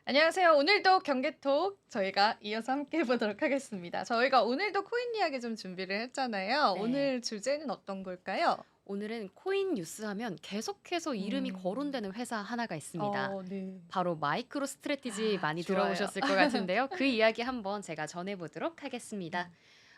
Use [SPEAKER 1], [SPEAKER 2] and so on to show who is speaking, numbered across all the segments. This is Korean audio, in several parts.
[SPEAKER 1] 안녕하세요. 오늘도 경계톡 저희가 이어서 함께 해보도록 하겠습니다. 저희가 오늘도 코인 이야기 좀 준비를 했잖아요.
[SPEAKER 2] 네.
[SPEAKER 1] 오늘 주제는 어떤 걸까요?
[SPEAKER 2] 오늘은 코인 뉴스 하면 계속해서 이름이
[SPEAKER 1] 음.
[SPEAKER 2] 거론되는 회사 하나가 있습니다.
[SPEAKER 1] 네.
[SPEAKER 2] 바로 마이크로 스트래티지 많이
[SPEAKER 1] 좋아요.
[SPEAKER 2] 들어보셨을 것 같은데요. 그 이야기 한번 제가 전해보도록 하겠습니다.
[SPEAKER 1] 음.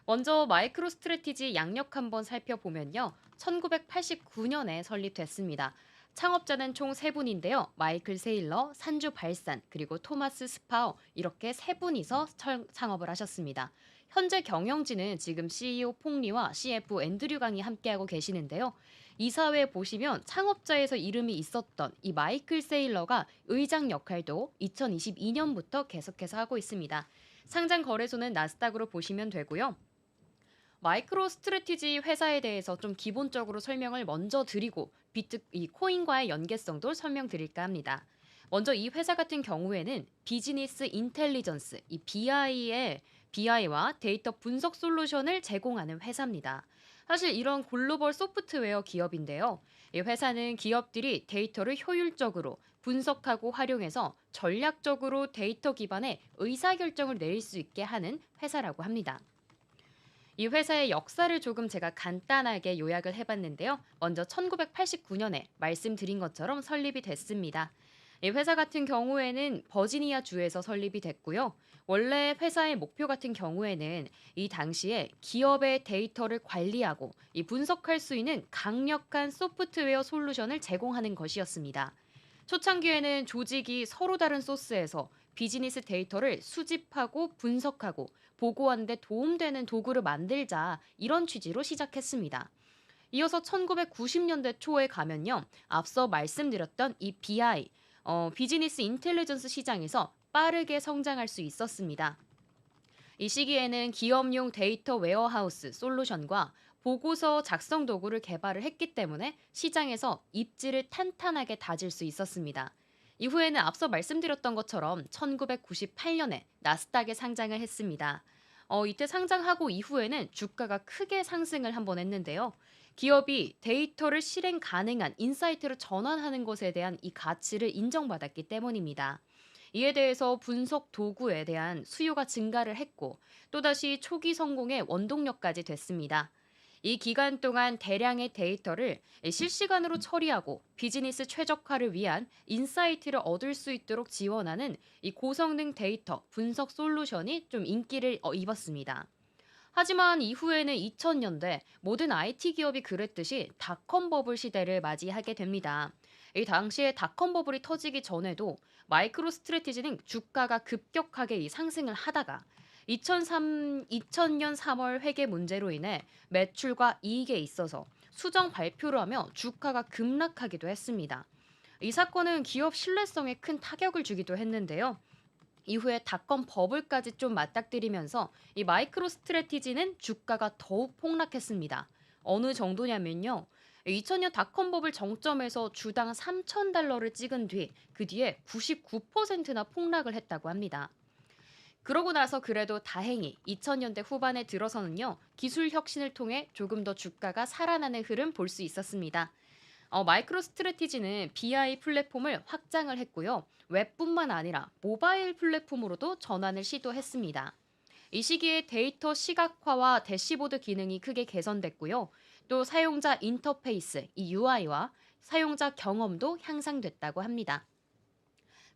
[SPEAKER 2] 먼저 마이크로 스트래티지 양력 한번 살펴보면요. 1989년에 설립됐습니다. 창업자는 총 3분인데요. 마이클 세일러, 산주 발산, 그리고 토마스 스파우 이렇게 3분이서 창업을 하셨습니다. 현재 경영진은 지금 CEO 퐁리와 CFO 앤드류 강이 함께하고 계시는데요. 이사회 보시면 창업자에서 이름이 있었던 이 마이클 세일러가 의장 역할도 2022년부터 계속해서 하고 있습니다. 상장 거래소는 나스닥으로 보시면 되고요. 마이크로 스트래티지 회사에 대해서 좀 기본적으로 설명을 먼저 드리고 이 코인과의 연계성도 설명드릴까 합니다. 먼저 이 회사 같은 경우에는 비즈니스 인텔리전스, 이 BI와 데이터 분석 솔루션을 제공하는 회사입니다. 사실 이런 글로벌 소프트웨어 기업인데요. 이 회사는 기업들이 데이터를 효율적으로 분석하고 활용해서 전략적으로 데이터 기반의 의사결정을 내릴 수 있게 하는 회사라고 합니다. 이 회사의 역사를 조금 제가 간단하게 요약을 해봤는데요. 먼저 1989년에 말씀드린 것처럼 설립이 됐습니다. 이 회사 같은 경우에는 버지니아 주에서 설립이 됐고요. 원래 회사의 목표 같은 경우에는 이 당시에 기업의 데이터를 관리하고 이 분석할 수 있는 강력한 소프트웨어 솔루션을 제공하는 것이었습니다. 초창기에는 조직이 서로 다른 소스에서 비즈니스 데이터를 수집하고 분석하고 보고하는 데 도움되는 도구를 만들자 이런 취지로 시작했습니다. 이어서 1990년대 초에 가면요. 앞서 말씀드렸던 이 비즈니스 인텔리전스 시장에서 빠르게 성장할 수 있었습니다. 이 시기에는 기업용 데이터 웨어하우스 솔루션과 보고서 작성 도구를 개발을 했기 때문에 시장에서 입지를 탄탄하게 다질 수 있었습니다. 이후에는 앞서 말씀드렸던 것처럼 1998년에 나스닥에 상장을 했습니다. 이때 상장하고 이후에는 주가가 크게 상승을 한번 했는데요. 기업이 데이터를 실행 가능한 인사이트로 전환하는 것에 대한 이 가치를 인정받았기 때문입니다. 이에 대해서 분석 도구에 대한 수요가 증가를 했고 또다시 초기 성공의 원동력까지 됐습니다. 이 기간 동안 대량의 데이터를 실시간으로 처리하고 비즈니스 최적화를 위한 인사이트를 얻을 수 있도록 지원하는 이 고성능 데이터 분석 솔루션이 좀 인기를 입었습니다. 하지만 이후에는 2000년대 모든 IT 기업이 그랬듯이 닷컴 버블 시대를 맞이하게 됩니다. 이 당시에 닷컴 버블이 터지기 전에도 마이크로 스트래티지는 주가가 급격하게 이 상승을 하다가 2000년 3월 회계 문제로 인해 매출과 이익에 있어서 수정 발표를 하며 주가가 급락하기도 했습니다. 이 사건은 기업 신뢰성에 큰 타격을 주기도 했는데요. 이후에 닷컴 버블까지 좀 맞닥뜨리면서 이 마이크로 스트래티지는 주가가 더욱 폭락했습니다. 어느 정도냐면요. 2000년 닷컴 버블 정점에서 주당 3,000달러를 찍은 뒤 그 뒤에 99%나 폭락을 했다고 합니다. 그러고 나서 그래도 다행히 2000년대 후반에 들어서는요. 기술 혁신을 통해 조금 더 주가가 살아나는 흐름 볼 수 있었습니다. 마이크로 스트래티지는 BI 플랫폼을 확장을 했고요. 웹뿐만 아니라 모바일 플랫폼으로도 전환을 시도했습니다. 이 시기에 데이터 시각화와 대시보드 기능이 크게 개선됐고요. 또 사용자 인터페이스, 이 UI와 사용자 경험도 향상됐다고 합니다.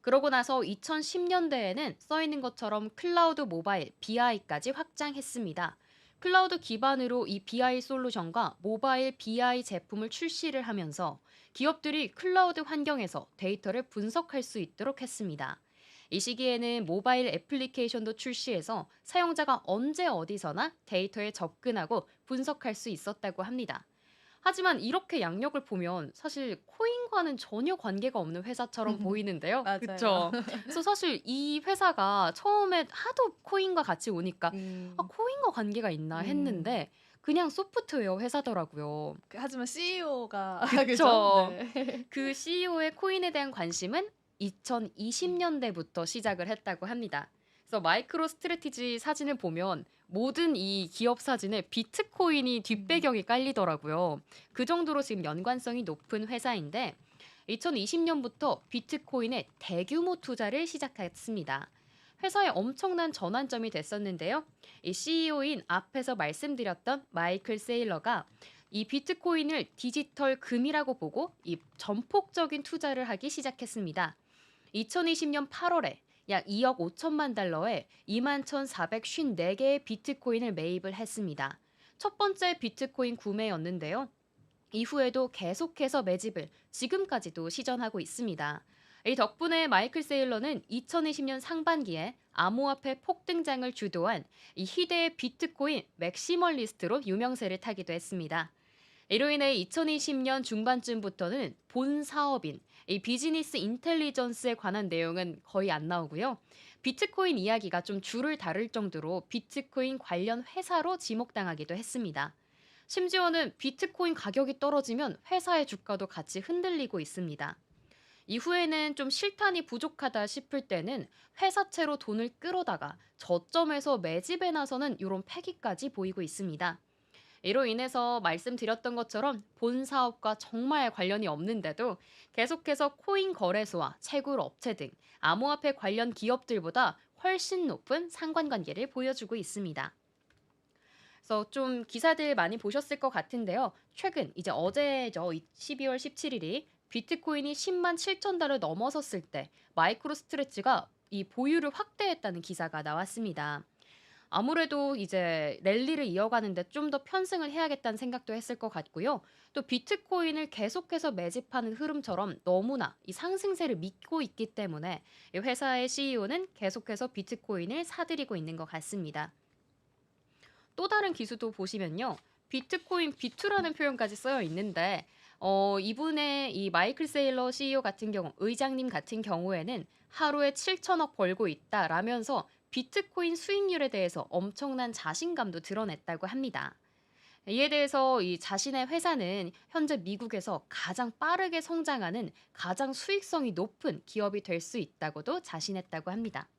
[SPEAKER 2] 그러고 나서 2010년대에는 써 있는 것처럼 클라우드 모바일 BI까지 확장했습니다. 클라우드 기반으로 이 BI 솔루션과 모바일 BI 제품을 출시를 하면서 기업들이 클라우드 환경에서 데이터를 분석할 수 있도록 했습니다. 이 시기에는 모바일 애플리케이션도 출시해서 사용자가 언제 어디서나 데이터에 접근하고 분석할 수 있었다고 합니다. 하지만 이렇게 양력을 보면 사실 코인과는 전혀 관계가 없는 회사처럼 보이는데요.
[SPEAKER 1] 맞아요.
[SPEAKER 2] 그쵸? 그래서 사실 이 회사가 처음에 하도 코인과 같이 오니까 '아
[SPEAKER 1] 음.
[SPEAKER 2] 코인과 관계가 있나?'
[SPEAKER 1] 음.
[SPEAKER 2] 했는데 그냥 소프트웨어 회사더라고요.
[SPEAKER 1] 하지만 CEO가 그죠?
[SPEAKER 2] 그쵸.
[SPEAKER 1] 네.
[SPEAKER 2] 그 CEO의 코인에 대한 관심은
[SPEAKER 1] 음.
[SPEAKER 2] 2020년대부터 시작을 했다고 합니다. 그래서 마이크로 스트래티지 사진을 보면 모든 이 기업 사진에 비트코인이
[SPEAKER 1] 음.
[SPEAKER 2] 뒷배경이 깔리더라고요. 그 정도로 지금 연관성이 높은 회사인데 2020년부터 비트코인에 대규모 투자를 시작했습니다. 회사에 엄청난 전환점이 됐었는데요. 이 CEO인 앞에서 말씀드렸던 마이클 세일러가 이 비트코인을 디지털 금이라고 보고 이 전폭적인 투자를 하기 시작했습니다. 2020년 8월에 약 2억 5천만 달러에 21,454개의 비트코인을 매입을 했습니다. 첫 번째 비트코인 구매였는데요. 이후에도 계속해서 매집을 지금까지도 시전하고 있습니다. 이 덕분에 마이클 세일러는 2020년 상반기에 암호화폐 폭등장을 주도한 이 희대의 비트코인 맥시멀리스트로 유명세를 타기도 했습니다. 이로 인해 2020년 중반쯤부터는 본 사업인 이 비즈니스 인텔리전스에 관한 내용은 거의 안 나오고요. 비트코인 이야기가 좀 줄을 다를 정도로 비트코인 관련 회사로 지목당하기도 했습니다. 심지어는 비트코인 가격이 떨어지면 회사의 주가도 같이 흔들리고 있습니다. 이후에는 좀 실탄이 부족하다 싶을 때는 회사채로 돈을 끌어다가 저점에서 매집에 나서는 이런 패기까지 보이고 있습니다. 이로 인해서 말씀드렸던 것처럼 본 사업과 정말 관련이 없는데도 계속해서 코인 거래소와 채굴 업체 등 암호화폐 관련 기업들보다 훨씬 높은 상관관계를 보여주고 있습니다. 그래서 좀 기사들 많이 보셨을 것 같은데요. 최근 이제 어제죠. 12월 17일이 비트코인이 10만 7천 달러 넘어섰을 때 마이크로 스트레치가 이 보유를 확대했다는 기사가 나왔습니다. 아무래도 이제 랠리를 이어가는데 좀 더 편승을 해야겠다는 생각도 했을 것 같고요. 또 비트코인을 계속해서 매집하는 흐름처럼 너무나 이 상승세를 믿고 있기 때문에 이 회사의 CEO는 계속해서 비트코인을 사들이고 있는 것 같습니다. 또 다른 기수도 보시면요. 비트코인 비투라는 표현까지 쓰여 있는데 이분의 이 마이클 세일러 CEO 같은 경우, 의장님 같은 경우에는 하루에 7천억 벌고 있다라면서 비트코인 수익률에 대해서 엄청난 자신감도 드러냈다고 합니다. 이에 대해서 이 자신의 회사는 현재 미국에서 가장 빠르게 성장하는 가장 수익성이 높은 기업이 될 수 있다고도 자신했다고 합니다.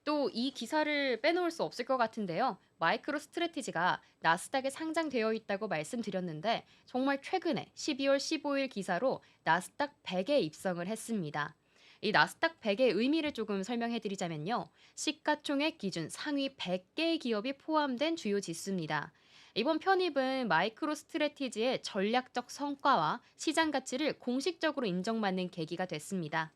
[SPEAKER 2] 또 이 기사를 빼놓을 수 없을 것 같은데요. 마이크로 스트래티지가 나스닥에 상장되어 있다고 말씀드렸는데 정말 최근에 12월 15일 기사로 나스닥 100에 입성을 했습니다. 이 나스닥 100의 의미를 조금 설명해 드리자면요. 시가총액 기준 상위 100개의 기업이 포함된 주요 지수입니다. 이번 편입은 마이크로 스트래티지의 전략적 성과와 시장 가치를 공식적으로 인정받는 계기가 됐습니다.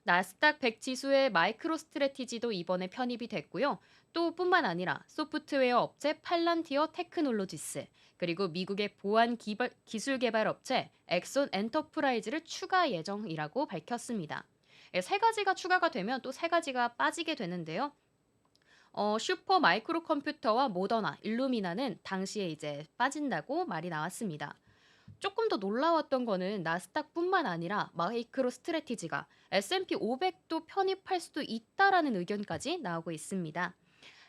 [SPEAKER 2] 나스닥 100 지수의 마이크로 스트래티지도 이번에 편입이 됐고요. 또 뿐만 아니라 소프트웨어 업체 팔란티어 테크놀로지스, 그리고 미국의 기술 개발 업체 엑손 엔터프라이즈를 추가 예정이라고 밝혔습니다. 세 가지가 추가가 되면 또 세 가지가 빠지게 되는데요. 슈퍼 마이크로 컴퓨터와 모더나, 일루미나는 당시에 이제 빠진다고 말이 나왔습니다. 조금 더 놀라웠던 거는 나스닥뿐만 아니라 마이크로 스트래티지가 S&P 500도 편입할 수도 있다라는 의견까지 나오고 있습니다.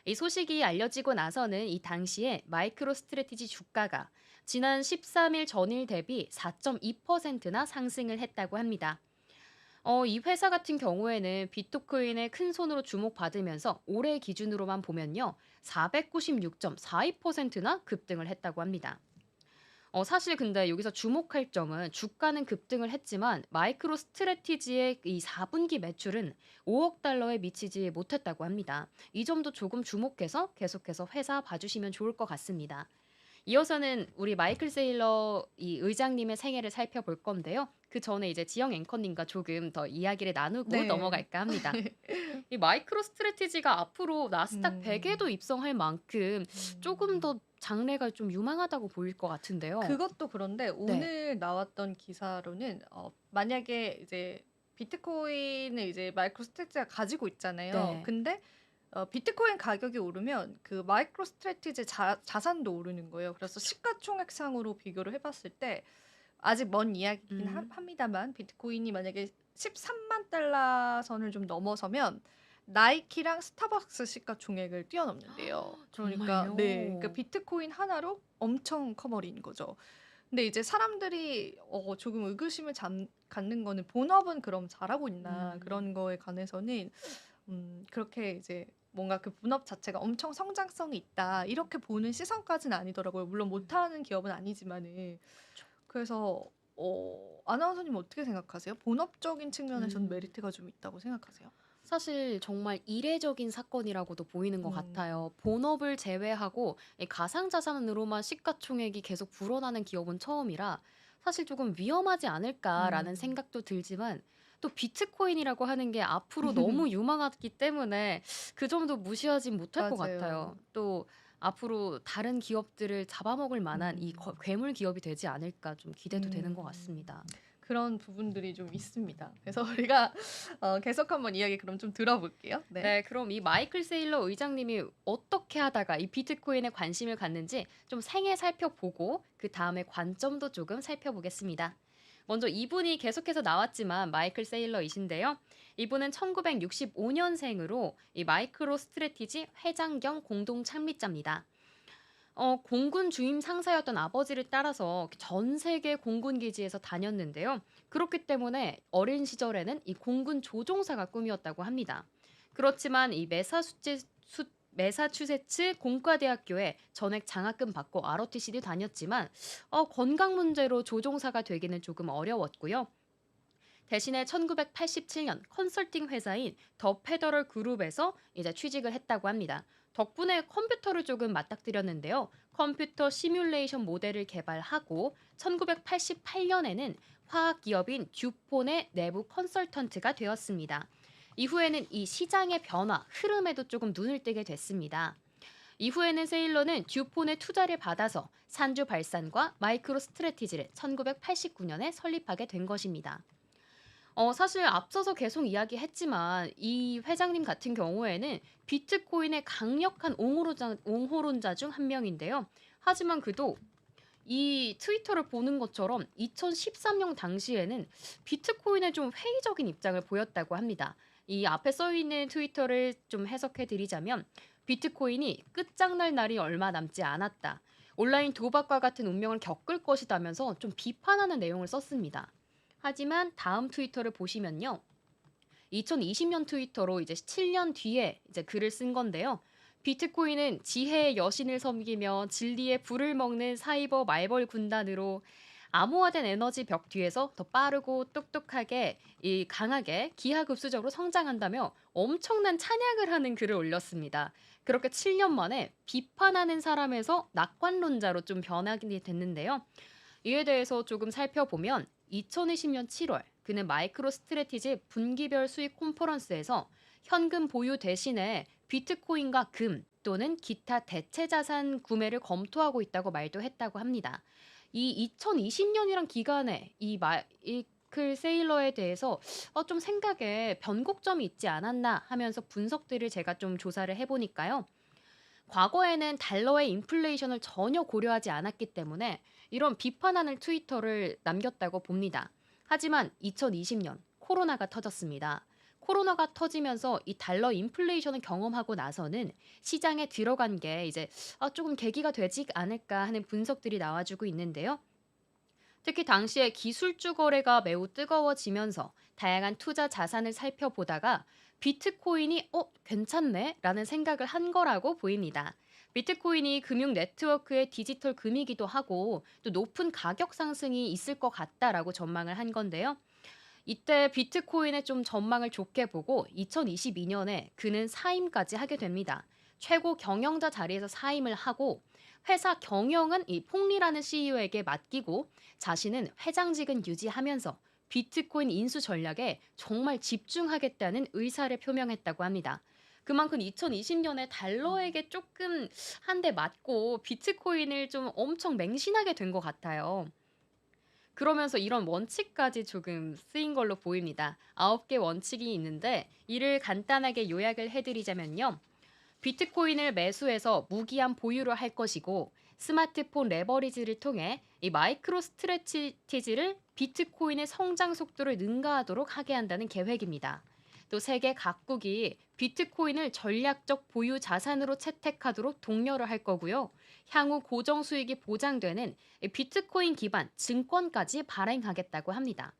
[SPEAKER 2] 이 소식이 알려지고 나서는 이 당시에 마이크로 스트래티지 주가가 지난 13일 전일 대비 4.2%나 상승을 했다고 합니다. 이 회사 같은 경우에는 비트코인의 큰 손으로 주목받으면서 올해 기준으로만 보면요. 496.42%나 급등을 했다고 합니다. 사실 근데 여기서 주목할 점은 주가는 급등을 했지만 마이크로 스트래티지의 이 4분기 매출은 5억 달러에 미치지 못했다고 합니다. 이 점도 조금 주목해서 계속해서 회사 봐주시면 좋을 것 같습니다. 이어서는 우리 마이클 세일러 이 의장님의 생애를 살펴볼 건데요. 그 전에 이제 지영 앵커님과 조금 더 이야기를 나누고
[SPEAKER 1] 네.
[SPEAKER 2] 넘어갈까 합니다. 이 마이크로 스트래티지가 앞으로 나스닥
[SPEAKER 1] 음.
[SPEAKER 2] 100에도 입성할 만큼 조금
[SPEAKER 1] 음.
[SPEAKER 2] 더 장래가 좀 유망하다고 보일 것 같은데요.
[SPEAKER 1] 그것도 그런데
[SPEAKER 2] 네.
[SPEAKER 1] 오늘 나왔던 기사로는 만약에 이제 비트코인을 이제 마이크로스트래티지가 가지고 있잖아요.
[SPEAKER 2] 네.
[SPEAKER 1] 근데 비트코인 가격이 오르면 그 마이크로스트래티지 자산도 오르는 거예요. 그래서
[SPEAKER 2] 그쵸.
[SPEAKER 1] 시가총액상으로 비교를 해봤을 때 아직 먼 이야기긴
[SPEAKER 2] 음.
[SPEAKER 1] 합니다만 비트코인이 만약에 13만 달러 선을 좀 넘어서면 나이키랑 스타벅스 시가총액을 뛰어넘는데요. 그러니까 네, 그러니까
[SPEAKER 2] 정말요?
[SPEAKER 1] 비트코인 하나로 엄청 커버린 거죠. 근데 이제 사람들이 조금 의구심을 갖는 거는 본업은 그럼 잘하고 있나
[SPEAKER 2] 음.
[SPEAKER 1] 그런 거에 관해서는 그렇게 이제 뭔가 그 본업 자체가 엄청 성장성이 있다 이렇게 보는 시선까지는 아니더라고요. 물론
[SPEAKER 2] 음.
[SPEAKER 1] 못하는 기업은 아니지만은.
[SPEAKER 2] 그쵸.
[SPEAKER 1] 그래서 아나운서님 어떻게 생각하세요? 본업적인 측면에서는
[SPEAKER 2] 음.
[SPEAKER 1] 메리트가 좀 있다고 생각하세요?
[SPEAKER 2] 사실 정말 이례적인 사건이라고도 보이는 것
[SPEAKER 1] 음.
[SPEAKER 2] 같아요. 본업을 제외하고 이 가상자산으로만 시가총액이 계속 불어나는 기업은 처음이라 사실 조금 위험하지 않을까라는
[SPEAKER 1] 음.
[SPEAKER 2] 생각도 들지만 또 비트코인이라고 하는 게 앞으로 너무 유망하기 때문에 그 점도 무시하진 못할 것
[SPEAKER 1] 맞아요.
[SPEAKER 2] 같아요. 또 앞으로 다른 기업들을 잡아먹을 만한 이
[SPEAKER 1] 음.
[SPEAKER 2] 괴물 기업이 되지 않을까 좀 기대도 되는 것
[SPEAKER 1] 음.
[SPEAKER 2] 같습니다.
[SPEAKER 1] 그런 부분들이 좀 있습니다. 그래서 우리가 계속 한번 이야기 그럼 좀 들어볼게요. 네.
[SPEAKER 2] 네, 그럼 이 마이클 세일러 의장님이 어떻게 하다가 이 비트코인에 관심을 갖는지 좀 생애 살펴보고 그 다음에 관점도 조금 살펴보겠습니다. 먼저 이분이 계속해서 나왔지만 마이클 세일러이신데요. 이분은 1965년생으로 이 마이크로 스트래티지 회장 겸 공동 창립자입니다. 공군 주임 상사였던 아버지를 따라서 전 세계 공군 기지에서 다녔는데요. 그렇기 때문에 어린 시절에는 이 공군 조종사가 꿈이었다고 합니다. 그렇지만 이 매사추세츠 공과대학교에 전액 장학금 받고 ROTC도 다녔지만 건강 문제로 조종사가 되기는 조금 어려웠고요. 대신에 1987년 컨설팅 회사인 더 페더럴 그룹에서 이제 취직을 했다고 합니다. 덕분에 컴퓨터를 조금 맞닥뜨렸는데요. 컴퓨터 시뮬레이션 모델을 개발하고 1988년에는 화학 기업인 듀폰의 내부 컨설턴트가 되었습니다. 이후에는 이 시장의 변화, 흐름에도 조금 눈을 뜨게 됐습니다. 이후에는 세일러는 듀폰의 투자를 받아서 산주 발산과 마이크로 스트래티지를 1989년에 설립하게 된 것입니다. 사실 앞서서 계속 이야기했지만 이 회장님 같은 경우에는 비트코인의 강력한 옹호론자 중 한 명인데요. 하지만 그도 이 트위터를 보는 것처럼 2013년 당시에는 비트코인에 좀 회의적인 입장을 보였다고 합니다. 이 앞에 써 있는 트위터를 좀 해석해 드리자면 비트코인이 끝장날 날이 얼마 남지 않았다. 온라인 도박과 같은 운명을 겪을 것이다면서 좀 비판하는 내용을 썼습니다. 하지만 다음 트위터를 보시면요. 2020년 트위터로 이제 7년 뒤에 이제 글을 쓴 건데요. 비트코인은 지혜의 여신을 섬기며 진리의 불을 먹는 사이버 말벌 군단으로 암호화된 에너지 벽 뒤에서 더 빠르고 똑똑하게 이 강하게 기하급수적으로 성장한다며 엄청난 찬양을 하는 글을 올렸습니다. 그렇게 7년 만에 비판하는 사람에서 낙관론자로 좀 변하게 됐는데요. 이에 대해서 조금 살펴보면 2020년 7월 그는 마이크로 스트래티지 분기별 수익 컨퍼런스에서 현금 보유 대신에 비트코인과 금 또는 기타 대체 자산 구매를 검토하고 있다고 말도 했다고 합니다. 이 2020년이란 기간에 이 마이클 세일러에 대해서 좀 생각에 변곡점이 있지 않았나 하면서 분석들을 제가 좀 조사를 해보니까요. 과거에는 달러의 인플레이션을 전혀 고려하지 않았기 때문에 이런 비판하는 트위터를 남겼다고 봅니다. 하지만 2020년 코로나가 터졌습니다. 코로나가 터지면서 이 달러 인플레이션을 경험하고 나서는 시장에 들어간 게 이제 조금 계기가 되지 않을까 하는 분석들이 나와주고 있는데요. 특히 당시에 기술주 거래가 매우 뜨거워지면서 다양한 투자 자산을 살펴보다가 비트코인이 괜찮네? 라는 생각을 한 거라고 보입니다. 비트코인이 금융 네트워크의 디지털 금이기도 하고 또 높은 가격 상승이 있을 것 같다라고 전망을 한 건데요. 이때 비트코인의 좀 전망을 좋게 보고 2022년에 그는 사임까지 하게 됩니다. 최고 경영자 자리에서 사임을 하고 회사 경영은 이 폭리라는 CEO에게 맡기고 자신은 회장직은 유지하면서 비트코인 인수 전략에 정말 집중하겠다는 의사를 표명했다고 합니다. 그만큼 2020년에 달러에게 조금 한 대 맞고 비트코인을 좀 엄청 맹신하게 된 것 같아요. 그러면서 이런 원칙까지 조금 쓰인 걸로 보입니다. 9개 원칙이 있는데 이를 간단하게 요약을 해드리자면요. 비트코인을 매수해서 무기한 보유를 할 것이고 스마트폰 레버리지를 통해 이 마이크로 스트레티지를 비트코인의 성장 속도를 능가하도록 하게 한다는 계획입니다. 또 세계 각국이 비트코인을 전략적 보유 자산으로 채택하도록 독려를 할 거고요. 향후 고정 수익이 보장되는 이 비트코인 기반 증권까지 발행하겠다고 합니다.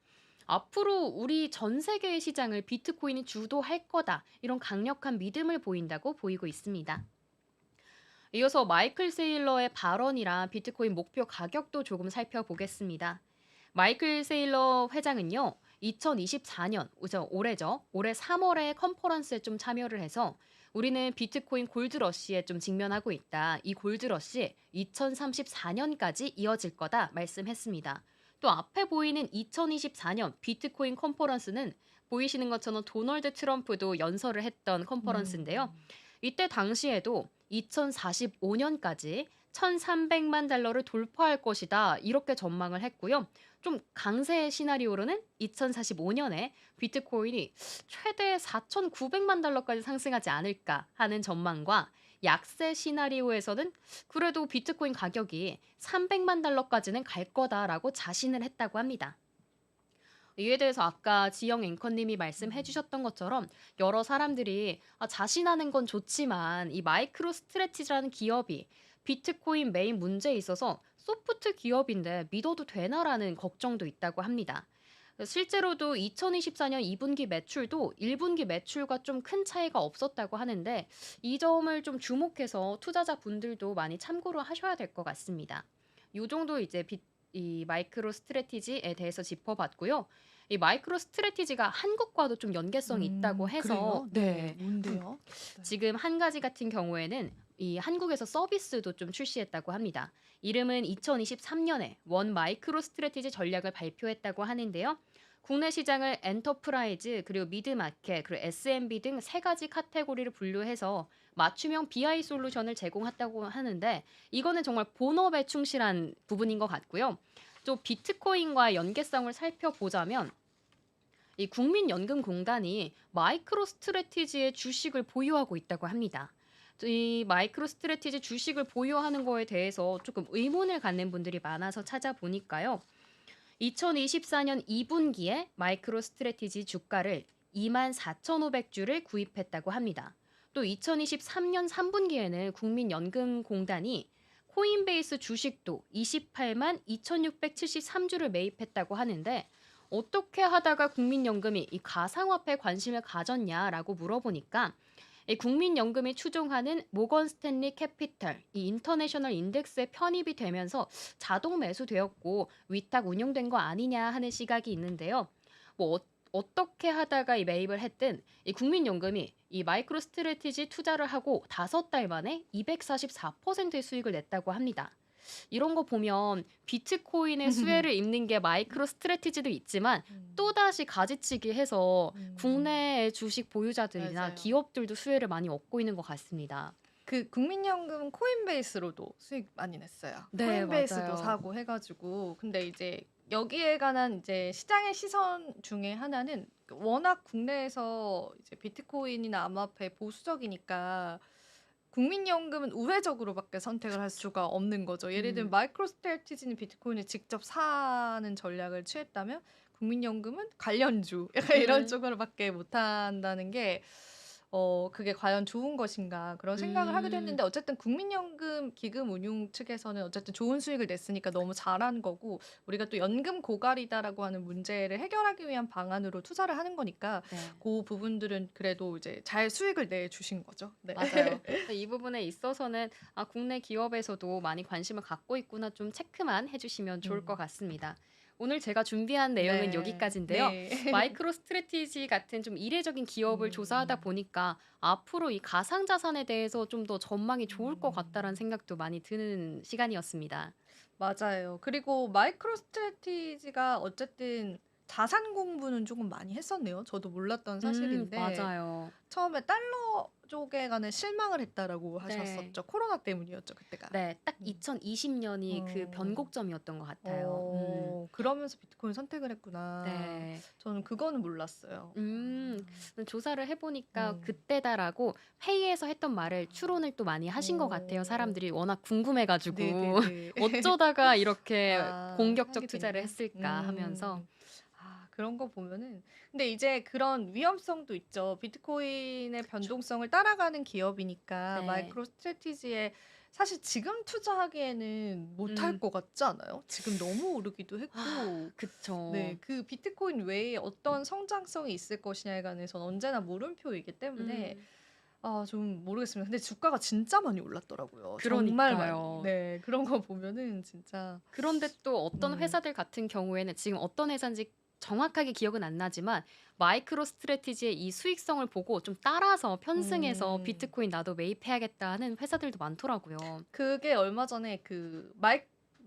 [SPEAKER 2] 앞으로 우리 전 세계의 시장을 비트코인이 주도할 거다. 이런 강력한 믿음을 보인다고 보이고 있습니다. 이어서 마이클 세일러의 발언이랑 비트코인 목표 가격도 조금 살펴보겠습니다. 마이클 세일러 회장은요. 2024년, 올해죠. 올해 3월에 컨퍼런스에 좀 참여를 해서 우리는 비트코인 골드러시에 좀 직면하고 있다. 이 골드러시 2034년까지 이어질 거다 말씀했습니다. 또 앞에 보이는 2024년 비트코인 컨퍼런스는 보이시는 것처럼 도널드 트럼프도 연설을 했던 컨퍼런스인데요.
[SPEAKER 1] 음.
[SPEAKER 2] 이때 당시에도 2045년까지 1,300만 달러를 돌파할 것이다. 이렇게 전망을 했고요. 좀 강세 시나리오로는 2045년에 비트코인이 최대 4,900만 달러까지 상승하지 않을까 하는 전망과 약세 시나리오에서는 그래도 비트코인 가격이 300만 달러까지는 갈 거다라고 자신을 했다고 합니다. 이에 대해서 아까 지영 앵커님이 말씀해
[SPEAKER 1] 음.
[SPEAKER 2] 주셨던 것처럼 여러 사람들이 자신하는 건 좋지만 이 마이크로 스트레티지라는 기업이 비트코인 메인 문제에 있어서 소프트 기업인데 믿어도 되나라는 걱정도 있다고 합니다. 실제로도 2024년 2분기 매출도 1분기 매출과 좀 큰 차이가 없었다고 하는데 이 점을 좀 주목해서 투자자분들도 많이 참고를 하셔야 될 것 같습니다. 요 정도 이제 이 마이크로 스트래티지에 대해서 짚어봤고요. 이 마이크로 스트래티지가 한국과도 좀 연계성이 있다고 해서
[SPEAKER 1] 그래요? 네.
[SPEAKER 2] 네.
[SPEAKER 1] 뭔데요? 네.
[SPEAKER 2] 지금 한 가지 같은 경우에는 이 한국에서 서비스도 좀 출시했다고 합니다. 이름은 2023년에 원 마이크로 스트래티지 전략을 발표했다고 하는데요. 국내 시장을 엔터프라이즈 그리고 미드마켓 그리고 SMB 등 세 가지 카테고리를 분류해서 맞춤형 BI 솔루션을 제공했다고 하는데 이거는 정말 본업에 충실한 부분인 것 같고요. 또 비트코인과 연계성을 살펴보자면 이 국민연금공단이 마이크로 스트래티지의 주식을 보유하고 있다고 합니다. 이 마이크로 스트래티지 주식을 보유하는 거에 대해서 조금 의문을 갖는 분들이 많아서 찾아보니까요. 2024년 2분기에 마이크로 스트래티지 주가를 24,500주를 구입했다고 합니다. 또 2023년 3분기에는 국민연금공단이 코인베이스 주식도 28만 2,673주를 매입했다고 하는데 어떻게 하다가 국민연금이 이 가상화폐에 관심을 가졌냐라고 물어보니까 이 국민연금이 추종하는 모건 스탠리 캐피털 이 인터내셔널 인덱스에 편입이 되면서 자동 매수되었고 위탁 운용된 거 아니냐 하는 시각이 있는데요. 뭐 어떻게 하다가 이 매입을 했든 이 국민연금이 이 마이크로 스트래티지 투자를 하고 5달 만에 244%의 수익을 냈다고 합니다. 이런 거 보면 비트코인의 수혜를 입는 게 마이크로 스트래티지도 있지만
[SPEAKER 1] 음.
[SPEAKER 2] 또다시 가지치기 해서
[SPEAKER 1] 음.
[SPEAKER 2] 국내의 주식 보유자들이나
[SPEAKER 1] 맞아요.
[SPEAKER 2] 기업들도 수혜를 많이 얻고 있는 것 같습니다.
[SPEAKER 1] 그 국민연금은 코인베이스로도 수익 많이 냈어요.
[SPEAKER 2] 네,
[SPEAKER 1] 코인베이스도
[SPEAKER 2] 맞아요.
[SPEAKER 1] 사고 해가지고 근데 이제 여기에 관한 이제 시장의 시선 중에 하나는 워낙 국내에서 이제 비트코인이나 암호화폐 보수적이니까 국민연금은 우회적으로밖에 선택을 할 수가 없는 거죠. 예를 들면
[SPEAKER 2] 음,
[SPEAKER 1] 마이크로스트래티지는 비트코인을 직접 사는 전략을 취했다면 국민연금은 관련주 약간 이런
[SPEAKER 2] 음,
[SPEAKER 1] 쪽으로밖에 못 한다는 게 그게 과연 좋은 것인가 그런 생각을 하기도
[SPEAKER 2] 음.
[SPEAKER 1] 했는데 어쨌든 국민연금 기금 운용 측에서는 어쨌든 좋은 수익을 냈으니까 너무 잘한 거고 우리가 또 연금 고갈이다라고 하는 문제를 해결하기 위한 방안으로 투자를 하는 거니까
[SPEAKER 2] 네.
[SPEAKER 1] 그 부분들은 그래도 이제 잘 수익을 내 주신 거죠. 네.
[SPEAKER 2] 맞아요. 이 부분에 있어서는 국내 기업에서도 많이 관심을 갖고 있구나 좀 체크만 해주시면 좋을 것
[SPEAKER 1] 음.
[SPEAKER 2] 같습니다. 오늘 제가 준비한 내용은
[SPEAKER 1] 네.
[SPEAKER 2] 여기까지인데요.
[SPEAKER 1] 네.
[SPEAKER 2] 마이크로 스트래티지 같은 좀 이례적인 기업을 조사하다
[SPEAKER 1] 음.
[SPEAKER 2] 보니까 앞으로 이 가상자산에 대해서 좀 더 전망이 좋을 것 같다라는
[SPEAKER 1] 음.
[SPEAKER 2] 생각도 많이 드는 시간이었습니다.
[SPEAKER 1] 맞아요. 그리고 마이크로 스트래티지가 어쨌든 자산 공부는 조금 많이 했었네요. 저도 몰랐던 사실인데
[SPEAKER 2] 맞아요.
[SPEAKER 1] 처음에 달러 쪽에 관한 실망을 했다라고
[SPEAKER 2] 네.
[SPEAKER 1] 하셨었죠. 코로나 때문이었죠, 그때가.
[SPEAKER 2] 네, 딱
[SPEAKER 1] 음.
[SPEAKER 2] 2020년이 그
[SPEAKER 1] 어.
[SPEAKER 2] 변곡점이었던 것 같아요.
[SPEAKER 1] 그러면서 비트코인 선택을 했구나.
[SPEAKER 2] 네.
[SPEAKER 1] 저는 그거는 몰랐어요.
[SPEAKER 2] 음. 조사를 해 보니까
[SPEAKER 1] 음.
[SPEAKER 2] 그때다라고 회의에서 했던 말을 추론을 또 많이 하신 것 같아요.
[SPEAKER 1] 어.
[SPEAKER 2] 사람들이 워낙 궁금해 가지고
[SPEAKER 1] 네네네.
[SPEAKER 2] '어쩌다가 이렇게 공격적
[SPEAKER 1] 하게
[SPEAKER 2] 투자를
[SPEAKER 1] 됐냐?
[SPEAKER 2] 했을까?' 하면서.
[SPEAKER 1] 그런 거 보면은 근데 이제 그런 위험성도 있죠. 비트코인의 변동성을 따라가는 기업이니까
[SPEAKER 2] 네.
[SPEAKER 1] 마이크로 스트래티지에 사실 지금 투자하기에는 못할
[SPEAKER 2] 음.
[SPEAKER 1] 것 같지 않아요? 지금 너무 오르기도 했고
[SPEAKER 2] 그쵸.
[SPEAKER 1] 네, 그 비트코인 외에 어떤 성장성이 있을 것이냐에 관해서는 언제나 물음표이기 때문에
[SPEAKER 2] 음.
[SPEAKER 1] 좀 모르겠습니다. 근데 주가가 진짜 많이 올랐더라고요. 정말 많이.
[SPEAKER 2] 그러니까요.
[SPEAKER 1] 네. 그런 거 보면은 진짜
[SPEAKER 2] 그런데 또 어떤
[SPEAKER 1] 음.
[SPEAKER 2] 회사들 같은 경우에는 지금 어떤 회사인지 정확하게 기억은 안 나지만 마이크로 스트래티지의 이 수익성을 보고 좀 따라서 편승해서
[SPEAKER 1] 음.
[SPEAKER 2] 비트코인 나도 매입해야겠다 하는 회사들도 많더라고요.
[SPEAKER 1] 그게 얼마 전에 그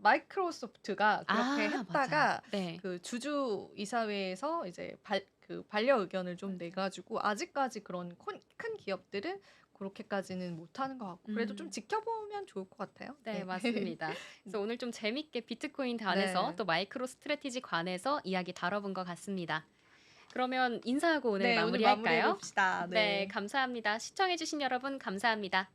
[SPEAKER 1] 마이크로소프트가 그렇게
[SPEAKER 2] 맞아요.
[SPEAKER 1] 했다가
[SPEAKER 2] 네.
[SPEAKER 1] 그 주주 이사회에서 이제 반려 의견을 좀 내 가지고 아직까지 그런 큰 기업들은 그렇게까지는 못하는 것 같고 그래도 좀
[SPEAKER 2] 음.
[SPEAKER 1] 지켜보면 좋을 것 같아요.
[SPEAKER 2] 네,
[SPEAKER 1] 네.
[SPEAKER 2] 맞습니다. 그래서 오늘 좀 재밌게 비트코인 관해서
[SPEAKER 1] 네.
[SPEAKER 2] 또 마이크로 스트래티지 관해서 이야기 다뤄본 것 같습니다. 그러면 인사하고 오늘
[SPEAKER 1] 네. 오늘 마무리해
[SPEAKER 2] 마무리할까요?
[SPEAKER 1] 봅시다.
[SPEAKER 2] 네,
[SPEAKER 1] 네.
[SPEAKER 2] 감사합니다. 시청해주신 여러분 감사합니다.